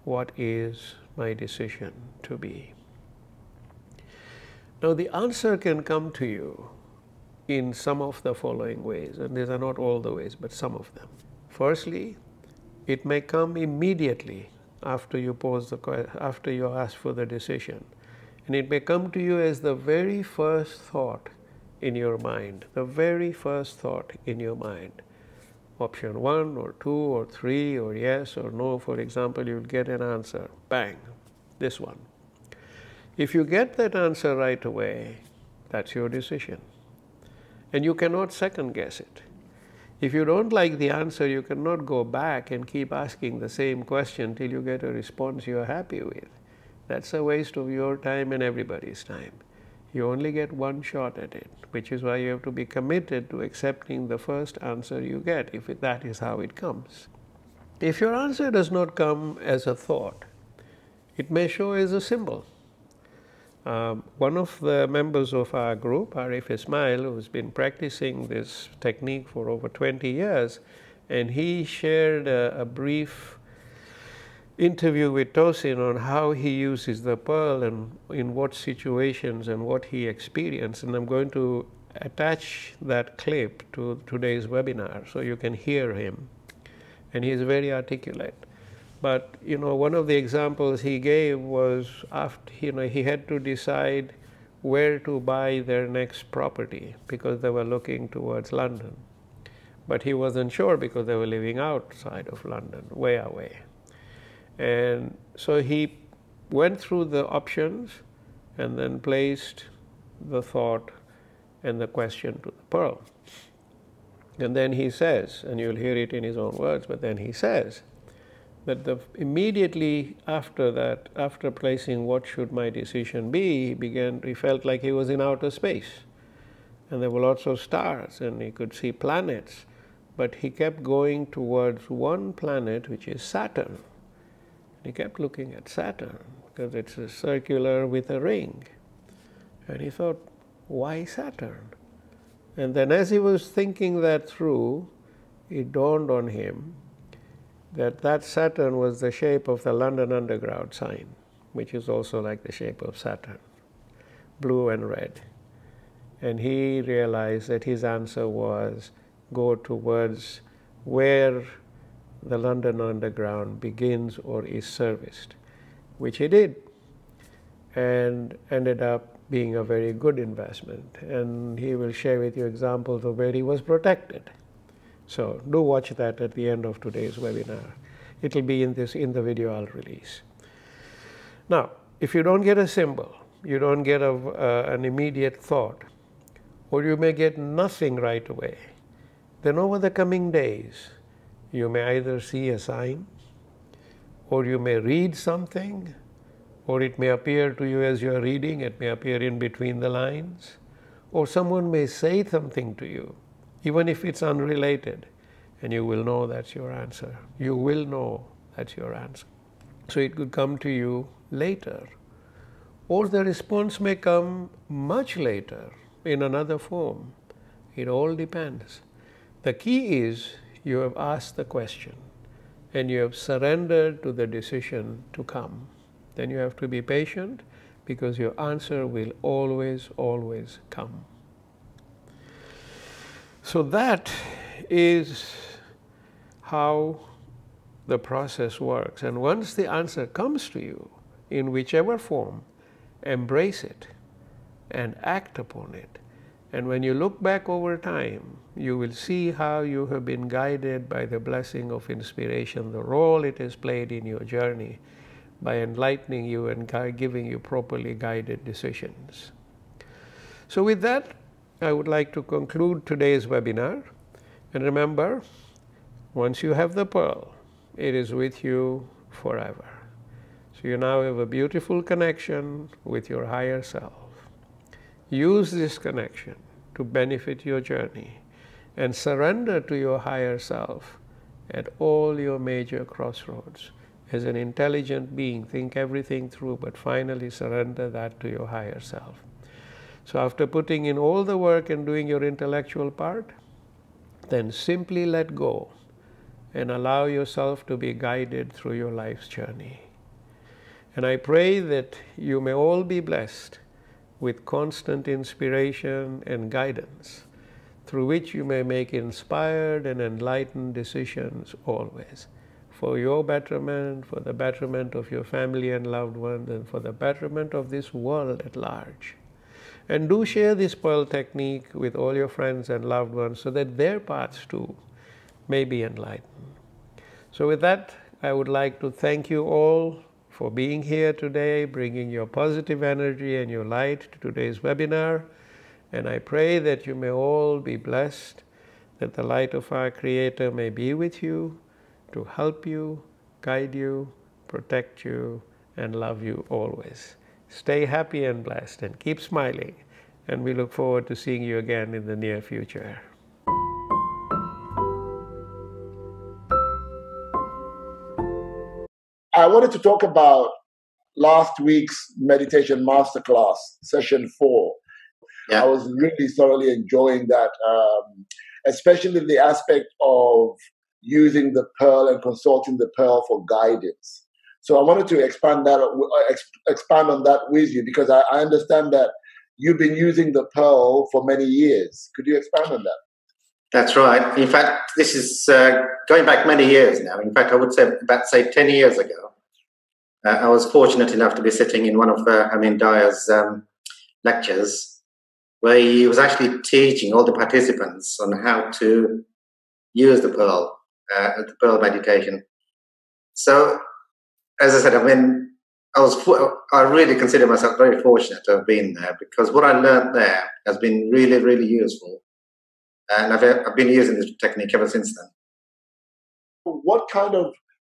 What is my decision to be? Now the answer can come to you in some of the following ways, and these are not all the ways, but some of them. Firstly, it may come immediately after you after you ask for the decision, and it may come to you as the very first thought in your mind, the very first thought in your mind. Option 1 or 2 or 3 or yes or no, for example, you'll get an answer, bang, this one. If you get that answer right away, that's your decision. And you cannot second guess it. If you don't like the answer, you cannot go back and keep asking the same question till you get a response you're happy with. That's a waste of your time and everybody's time. You only get one shot at it, which is why you have to be committed to accepting the first answer you get, if that is how it comes. If your answer does not come as a thought, it may show as a symbol. One of the members of our group, Arif Ismail, who's been practicing this technique for over 20 years, and he shared a brief interview with Tosin on how he uses the pearl and in what situations and what he experienced. And I'm going to attach that clip to today's webinar so you can hear him. And he's very articulate. But one of the examples he gave was after he had to decide where to buy their next property because they were looking towards London. But he wasn't sure because they were living outside of London, way away. And so he went through the options and then placed the thought and the question to the pearl. And then he says, and you'll hear it in his own words, but then he says that immediately after that, after placing what should my decision be, he felt like he was in outer space. And there were lots of stars and he could see planets. But he kept going towards one planet, which is Saturn. He kept looking at Saturn because it's a circular with a ring. And he thought, why Saturn? And then as he was thinking that through, it dawned on him that Saturn was the shape of the London Underground sign, which is also like the shape of Saturn, blue and red. And he realized that his answer was go towards where the London Underground begins or is serviced, which he did, and ended up being a very good investment. And he will share with you examples of where he was protected. So do watch that at the end of today's webinar. It will be in the video I'll release. Now, if you don't get a symbol, you don't get an immediate thought, or you may get nothing right away, then over the coming days, you may either see a sign, or you may read something, or it may appear to you as you are reading, it may appear in between the lines, or someone may say something to you, even if it's unrelated, and you will know that's your answer. You will know that's your answer. So it could come to you later, or the response may come much later in another form. It all depends. The key is you have asked the question and you have surrendered to the decision to come. Then you have to be patient because your answer will always, always come. So that is how the process works. And once the answer comes to you, in whichever form, embrace it and act upon it And when you look back over time, you will see how you have been guided by the blessing of inspiration, the role it has played in your journey by enlightening you and giving you properly guided decisions. So with that, I would like to conclude today's webinar. And remember, once you have the pearl, it is with you forever. So you now have a beautiful connection with your higher self. Use this connection to benefit your journey and surrender to your higher self at all your major crossroads. As an intelligent being, think everything through, but finally surrender that to your higher self. So after putting in all the work and doing your intellectual part, then simply let go and allow yourself to be guided through your life's journey. And I pray that you may all be blessed with constant inspiration and guidance, through which you may make inspired and enlightened decisions always, for your betterment, for the betterment of your family and loved ones, and for the betterment of this world at large. And do share this pearl technique with all your friends and loved ones so that their paths too may be enlightened. So with that, I would like to thank you all for being here today, bringing your positive energy and your light to today's webinar. And I pray that you may all be blessed, that the light of our Creator may be with you to help you, guide you, protect you, and love you always. Stay happy and blessed and keep smiling. And we look forward to seeing you again in the near future. I wanted to talk about last week's meditation masterclass, session 4. Yeah. I was really thoroughly enjoying that, especially the aspect of using the pearl and consulting the pearl for guidance. So I wanted to expand on that with you, because I understand that you've been using the pearl for many years. Could you expand on that? That's right. In fact, this is going back many years now. In fact, I would say about 10 years ago. I was fortunate enough to be sitting in one of Amyn Dahya's lectures, where he was actually teaching all the participants on how to use the pearl meditation. So, as I said, I really consider myself very fortunate to have been there, because what I learned there has been really, really useful. And I've been using this technique ever since then.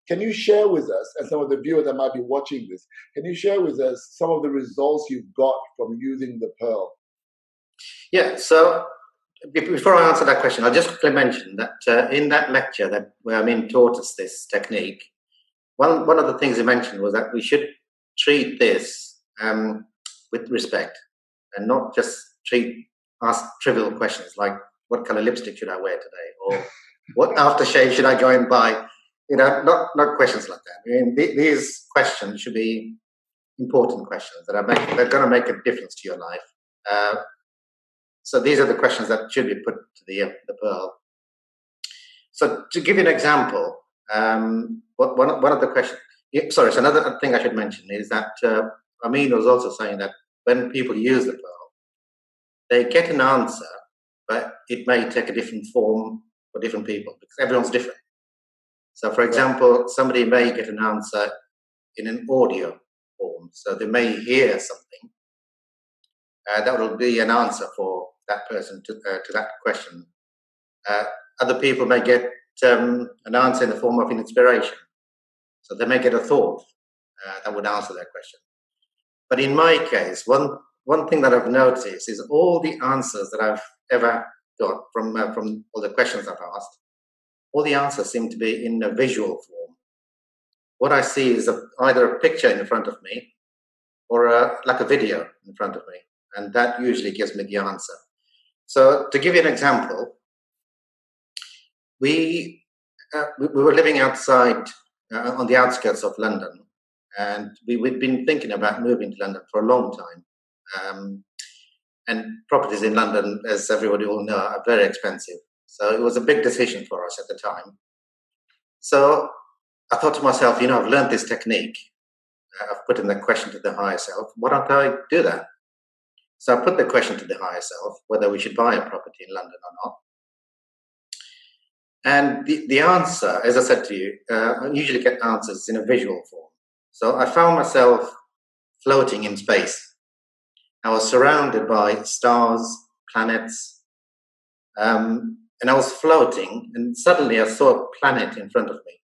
Can you share with us, and some of the viewers that might be watching this, can you share with us some of the results you've got from using the pearl? Yeah, so before I answer that question, I'll just quickly mention that in that lecture where Amyn taught us this technique, one of the things he mentioned was that we should treat this with respect and not just ask trivial questions like, what color lipstick should I wear today? Or what aftershave should I go and buy? Not questions like that. I mean, these questions should be important questions that they're going to make a difference to your life. So these are the questions that should be put to the pearl. So to give you an example, one of the questions. So another thing I should mention is that Amyn was also saying that when people use the pearl, they get an answer, but it may take a different form for different people because everyone's different. So, for example, somebody may get an answer in an audio form. So they may hear something. That will be an answer for that person to that question. Other people may get an answer in the form of an inspiration. So they may get a thought that would answer that question. But in my case, one thing that I've noticed is all the answers that I've ever got from all the questions I've asked, all the answers seem to be in a visual form. What I see is either a picture in front of me or like a video in front of me. And that usually gives me the answer. So to give you an example, we were living outside on the outskirts of London, and we'd been thinking about moving to London for a long time. And properties in London, as everybody will know, are very expensive. So it was a big decision for us at the time. So I thought to myself, I've learned this technique. I've put in the question to the higher self. Why don't I do that? So I put the question to the higher self whether we should buy a property in London or not. And the answer, as I said to you, I usually get answers in a visual form. So I found myself floating in space. I was surrounded by stars, planets, and I was floating, and suddenly I saw a planet in front of me,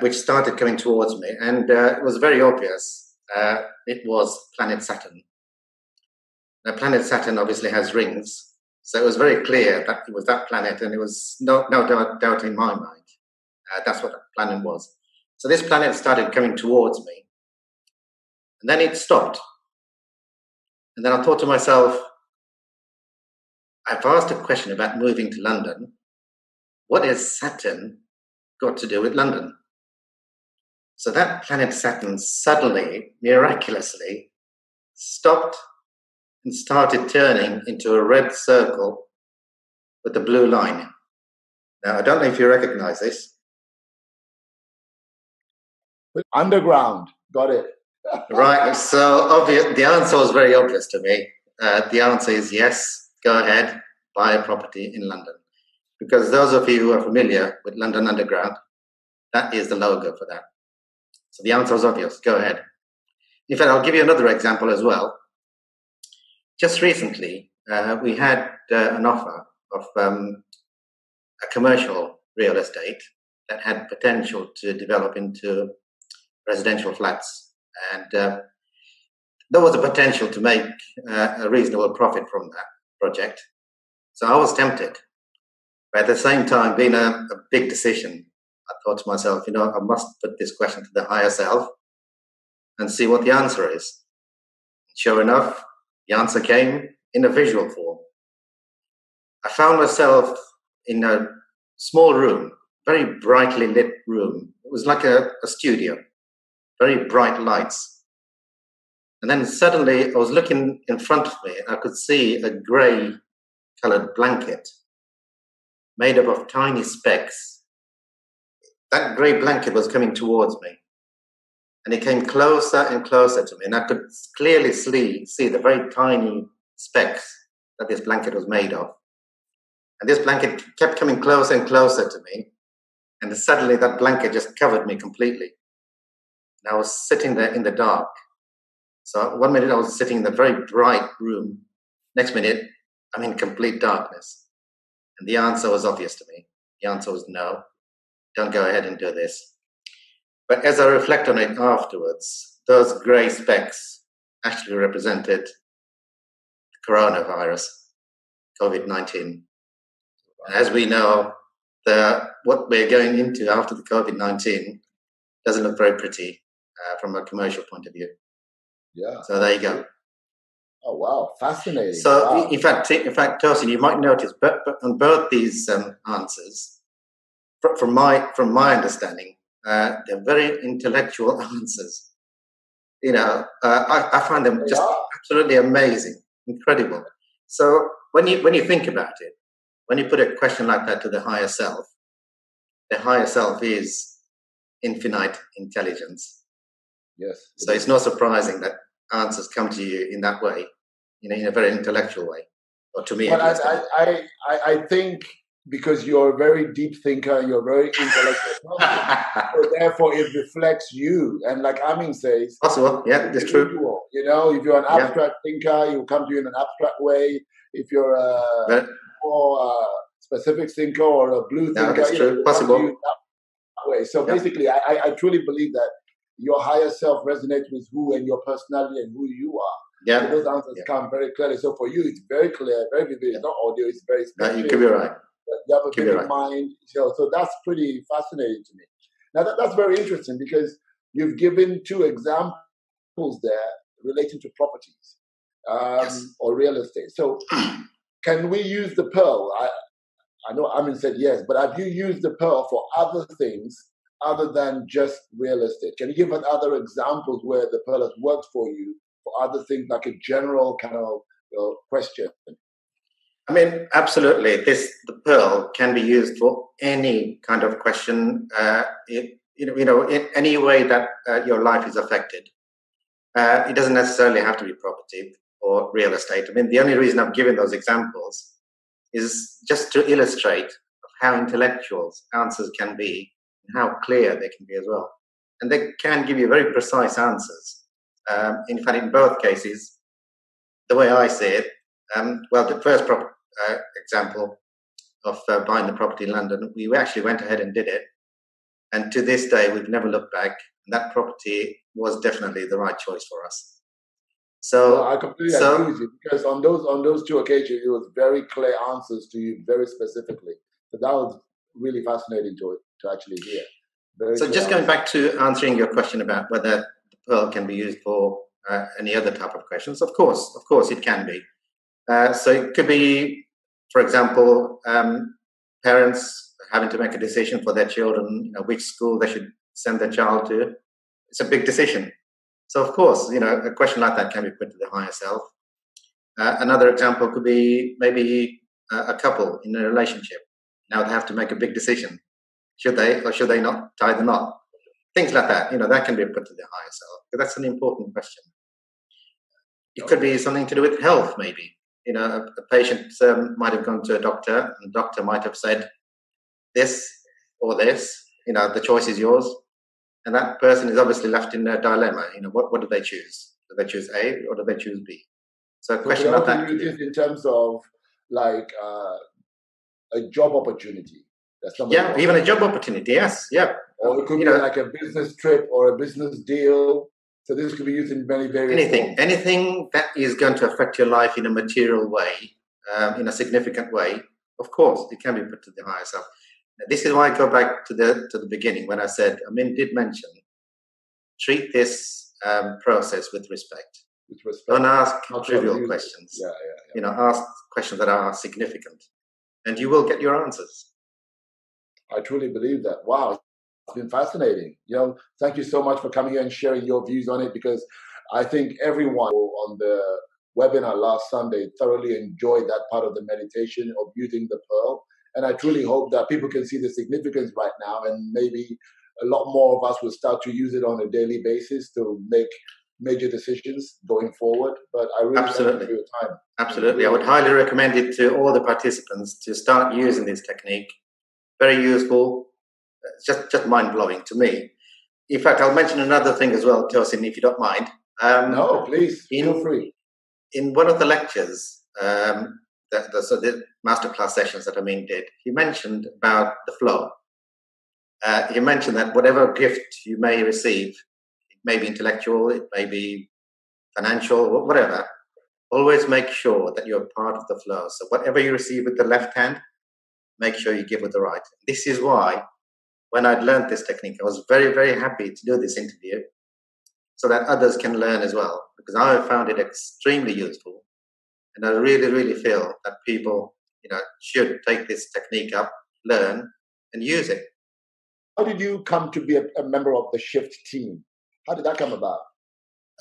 which started coming towards me, and it was very obvious. It was planet Saturn. Now, planet Saturn obviously has rings, so it was very clear that it was that planet, and it was no doubt in my mind. That's what that planet was. So this planet started coming towards me, and then it stopped. And then I thought to myself, I've asked a question about moving to London. What has Saturn got to do with London? So that planet Saturn suddenly, miraculously, stopped and started turning into a red circle with a blue line. Now, I don't know if you recognize this. Underground, got it. Right, so obvious. The answer was very obvious to me. The answer is yes, go ahead, buy a property in London. Because those of you who are familiar with London Underground, that is the logo for that. So the answer was obvious, go ahead. In fact, I'll give you another example as well. Just recently, we had an offer of a commercial real estate that had potential to develop into residential flats. And there was a potential to make a reasonable profit from that project. So I was tempted. But at the same time, being a big decision, I thought to myself, I must put this question to the higher self and see what the answer is. Sure enough, the answer came in a visual form. I found myself in a small room, very brightly lit room. It was like a studio, very bright lights. And then suddenly I was looking in front of me, and I could see a grey coloured blanket made up of tiny specks. That grey blanket was coming towards me. And it came closer and closer to me, and I could clearly see the very tiny specks that this blanket was made of. And this blanket kept coming closer and closer to me, and suddenly that blanket just covered me completely. And I was sitting there in the dark. So 1 minute I was sitting in the very bright room. Next minute, I'm in complete darkness. And the answer was obvious to me. The answer was no, don't go ahead and do this. But as I reflect on it afterwards, those grey specks actually represented the coronavirus, COVID-19. As we know, what we're going into after the COVID-19 doesn't look very pretty from a commercial point of view. Yeah. So there you go. Oh wow, fascinating. So wow. in fact, Tosin, you might notice, but on both these answers, from my understanding, they're very intellectual answers. I find them just absolutely amazing, incredible. So when you think about it, when you put a question like that to the higher self is infinite intelligence. Yes. So it's not surprising that answers come to you in that way, in a very intellectual way, or to me. But I think because you're a very deep thinker, you're very intellectual person, so therefore it reflects you. And like Amyn says, possible, yeah, that's true. If you're an abstract thinker, you come to you in an abstract way. If you're a more specific thinker or a blue thinker, that's true. Possible. That way. So basically, I truly believe that your higher self resonates with who and your personality and who you are. Yeah. So those answers come very clearly. So for you, it's very clear, very vivid. It's not audio, it's very specific. No, you could be right. You have a vivid mind. So that's pretty fascinating to me. Now, that's very interesting because you've given two examples there relating to properties or real estate. So can we use the pearl? I know Amyn said yes, but have you used the pearl for other things other than just real estate? Can you give us other examples where the pearl has worked for you for other things, like a general kind of question? I mean, absolutely. The pearl can be used for any kind of question. In any way that your life is affected. It doesn't necessarily have to be property. or real estate. I mean, the only reason I'm giving those examples is just to illustrate how intellectual answers can be and how clear they can be as well. And they can give you very precise answers. In fact, in both cases, the way I see it, well, the first example of buying the property in London, we actually went ahead and did it. And to this day, we've never looked back. And that property was definitely the right choice for us. So I completely agree with you, because on those two occasions, it was very clear answers to you very specifically. So that was really fascinating to actually hear. So just going back to answering your question about whether the pearl can be used for any other type of questions, of course it can be. So it could be, for example, parents having to make a decision for their children, which school they should send their child to. It's a big decision. So, of course, a question like that can be put to the higher self. Another example could be maybe a couple in a relationship. Now they have to make a big decision. Should they or should they not tie the knot? Things like that, that can be put to the higher self. But that's an important question. It could be something to do with health, maybe. A patient might have gone to a doctor, and the doctor might have said this or this. The choice is yours. And that person is obviously left in a dilemma. What do they choose? Do they choose A or do they choose B? So a question like that. In terms of like a job opportunity. Yeah, even a job opportunity, yes. Yeah. Or it could be like a business trip or a business deal. So this could be used in many various forms. Anything that is going to affect your life in a material way, in a significant way, of course, it can be put to the higher self. This is why I go back to the beginning when I said, Amyn did mention, treat this process with respect. Don't ask trivial questions. Ask questions that are significant, and you will get your answers. I truly believe that. Wow, it's been fascinating. Thank you so much for coming here and sharing your views on it, because I think everyone on the webinar last Sunday thoroughly enjoyed that part of the meditation of using the pearl. And I truly hope that people can see the significance right now, and maybe a lot more of us will start to use it on a daily basis to make major decisions going forward. But I really thank you for your time. Absolutely. I would highly recommend it to all the participants to start using this technique. Very useful. Just mind-blowing to me. In fact, I'll mention another thing as well, Tosin, if you don't mind. No, please. Feel free. In one of the lectures, the masterclass sessions that Amyn did, he mentioned about the flow. He mentioned that whatever gift you may receive, it may be intellectual, it may be financial, whatever, always make sure that you're part of the flow. So whatever you receive with the left hand, make sure you give with the right. This is why when I'd learned this technique, I was very, very happy to do this interview so that others can learn as well, because I found it extremely useful. And I really, really feel that people, should take this technique up, learn, and use it. How did you come to be a member of the Shift team? How did that come about?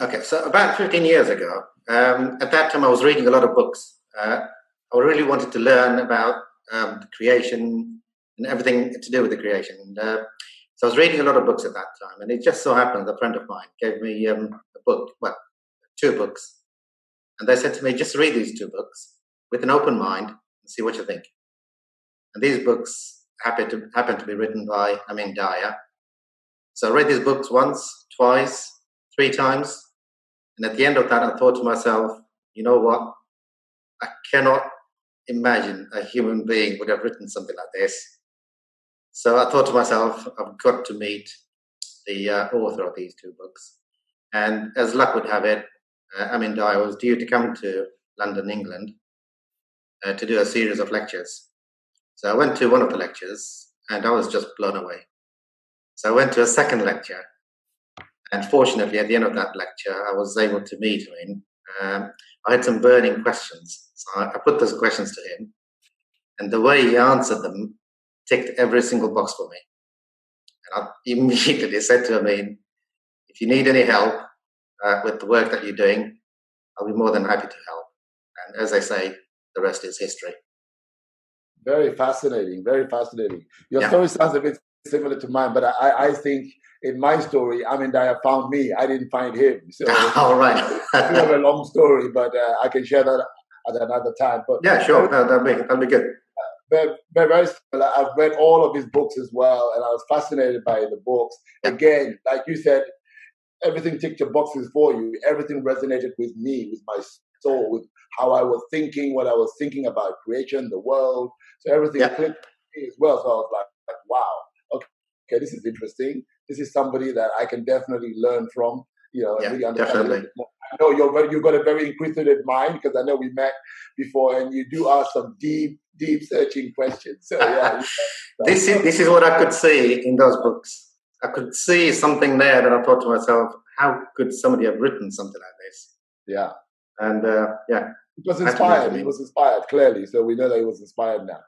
Okay, so about 15 years ago, at that time I was reading a lot of books. I really wanted to learn about the creation and everything to do with the creation. So I was reading a lot of books at that time, and it just so happened a friend of mine gave me a book, two books. And they said to me, just read these two books with an open mind and see what you think. And these books happen to be written by Amyn Dahya. So I read these books once, twice, 3 times. And at the end of that, I thought to myself, you know what? I cannot imagine a human being would have written something like this. So I thought to myself, I've got to meet the author of these 2 books. And as luck would have it, Amyn Dahya was due to come to London, England, to do a series of lectures. So I went to one of the lectures, and I was just blown away. So I went to a second lecture, and fortunately, at the end of that lecture, I was able to meet him. I had some burning questions, so I put those questions to him, and the way he answered them ticked every single box for me. And I immediately said to him, if you need any help with the work that you're doing, I'll be more than happy to help. And as I say, the rest is history. Very fascinating, very fascinating. Your story sounds a bit similar to mine, but I think in my story, Amyn Dahya found me. I didn't find him. So all right. it's a long story, but I can share that at another time. But yeah, sure. That'll be good. Very similar. I've read all of his books as well, and I was fascinated by the books. Yeah. Again, like you said, everything ticked your boxes for you. Everything resonated with me, with my soul, with how I was thinking, what I was thinking about creation, the world. So everything clicked with me as well. So I was like, wow, okay, this is interesting. This is somebody that I can definitely learn from, and really understand a little bit more. I know you've got a very inquisitive mind, because I know we met before, and you do ask some deep searching questions. So yeah, this is what I could see in those books. I could see something there that I thought to myself, how could somebody have written something like this? Yeah. And it was inspired. He was inspired, clearly. So we know that he was inspired now.